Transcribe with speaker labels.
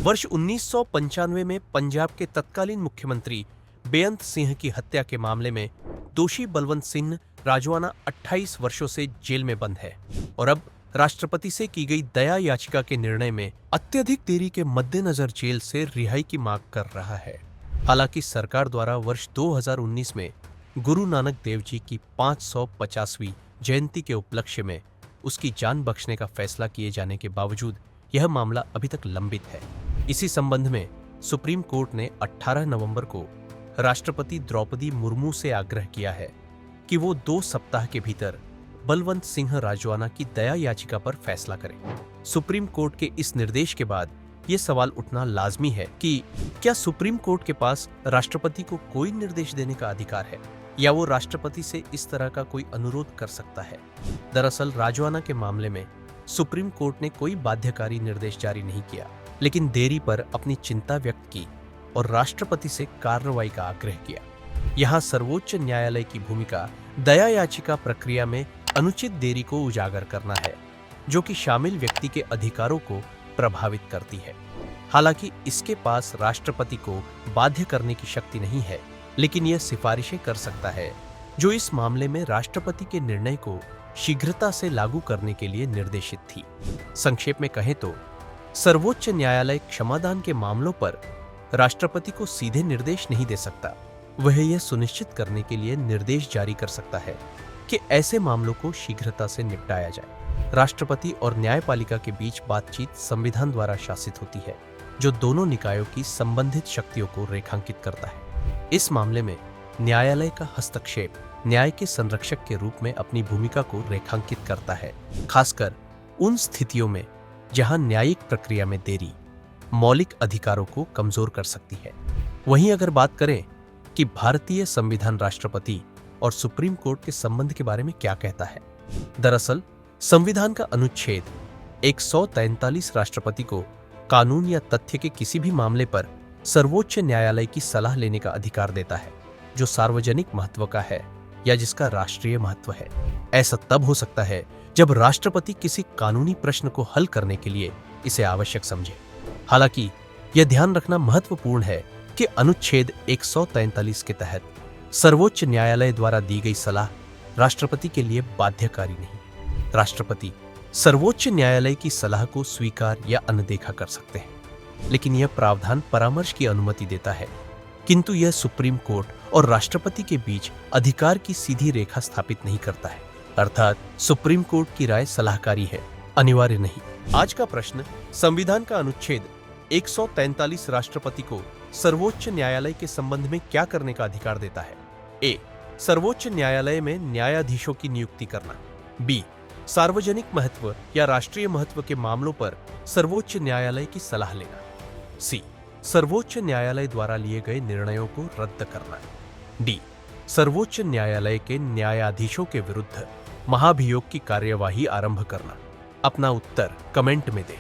Speaker 1: वर्ष 1995 में पंजाब के तत्कालीन मुख्यमंत्री बेअंत सिंह की हत्या के मामले में दोषी बलवंत सिंह राजवाना 28 वर्षों से जेल में बंद है और अब राष्ट्रपति से की गई दया याचिका के निर्णय में अत्यधिक देरी के मद्देनजर जेल से रिहाई की मांग कर रहा है। हालांकि सरकार द्वारा वर्ष 2019 में गुरु नानक देव जी की 550वीं जयंती के उपलक्ष्य में उसकी जान बख्शने का फैसला किए जाने के बावजूद यह मामला अभी तक लंबित है। इसी संबंध में सुप्रीम कोर्ट ने 18 नवंबर को राष्ट्रपति द्रौपदी मुर्मू से आग्रह किया है कि वो 2 सप्ताह के भीतर बलवंत सिंह राजवाना की दया याचिका पर फैसला करें। सुप्रीम कोर्ट के इस निर्देश के बाद ये सवाल उठना लाजमी है कि क्या सुप्रीम कोर्ट के पास राष्ट्रपति को कोई निर्देश देने का अधिकार है या वो राष्ट्रपति से इस तरह का कोई अनुरोध कर सकता है। दरअसल राजवाना के मामले में सुप्रीम कोर्ट ने कोई बाध्यकारी निर्देश जारी नहीं किया, लेकिन देरी पर अपनी चिंता व्यक्त की और राष्ट्रपति से कार्रवाई का आग्रह किया। यहाँ सर्वोच्च न्यायालय की भूमिका दया याचिका प्रक्रिया में अनुचित देरी को उजागर करना है, जो कि शामिल व्यक्ति के अधिकारों को प्रभावित करती है। हालांकि इसके पास राष्ट्रपति को बाध्य करने की शक्ति नहीं है, लेकिन यह सिफारिशें कर सकता है जो इस मामले में राष्ट्रपति के निर्णय को शीघ्रता से लागू करने के लिए निर्देशित थी। संक्षेप में कहें तो सर्वोच्च न्यायालय क्षमादान के मामलों पर राष्ट्रपति को सीधे निर्देश नहीं दे सकता। वह यह सुनिश्चित करने के लिए निर्देश जारी कर सकता है कि ऐसे मामलों को शीघ्रता से निपटाया जाए। राष्ट्रपति और न्यायपालिका के बीच बातचीत संविधान द्वारा शासित होती है, जो दोनों निकायों की संबंधित शक्तियों को रेखांकित करता है। इस मामले में न्यायालय का हस्तक्षेप न्याय के संरक्षक के रूप में अपनी भूमिका को रेखांकित करता है, खासकर उन स्थितियों में जहां न्यायिक प्रक्रिया में देरी मौलिक अधिकारों को कमजोर कर सकती है। वहीं अगर बात करें कि भारतीय संविधान राष्ट्रपति और सुप्रीम कोर्ट के संबंध के बारे में क्या कहता है, दरअसल संविधान का अनुच्छेद 143 राष्ट्रपति को कानून या तथ्य के किसी भी मामले पर सर्वोच्च न्यायालय की सलाह लेने का अधिकार देता है जो सार्वजनिक महत्व का है या जिसका राष्ट्रीय महत्व है। ऐसा तब हो सकता है जब राष्ट्रपति किसी कानूनी प्रश्न को हल करने के लिए इसे आवश्यक समझे। हालांकि यह ध्यान रखना महत्वपूर्ण है कि अनुच्छेद 143 के तहत सर्वोच्च न्यायालय द्वारा दी गई सलाह राष्ट्रपति के लिए बाध्यकारी नहीं। राष्ट्रपति सर्वोच्च न्यायालय की सलाह को स्वीकार या अनदेखा कर सकते हैं, लेकिन यह प्रावधान परामर्श की अनुमति देता है, किंतु यह सुप्रीम कोर्ट और राष्ट्रपति के बीच अधिकार की सीधी रेखा स्थापित नहीं करता है। अर्थात सुप्रीम कोर्ट की राय सलाहकारी है, अनिवार्य नहीं। आज का प्रश्न, संविधान का अनुच्छेद 143 राष्ट्रपति को सर्वोच्च न्यायालय के संबंध में क्या करने का अधिकार देता है? ए. सर्वोच्च न्यायालय में न्यायाधीशों की नियुक्ति करना। बी. सार्वजनिक महत्व या राष्ट्रीय महत्व के मामलों पर सर्वोच्च न्यायालय की सलाह लेना। सी. सर्वोच्च न्यायालय द्वारा लिए गए निर्णयों को रद्द करना। डी. सर्वोच्च न्यायालय के न्यायाधीशों के विरुद्ध महाभियोग की कार्यवाही आरंभ करना। अपना उत्तर कमेंट में दें।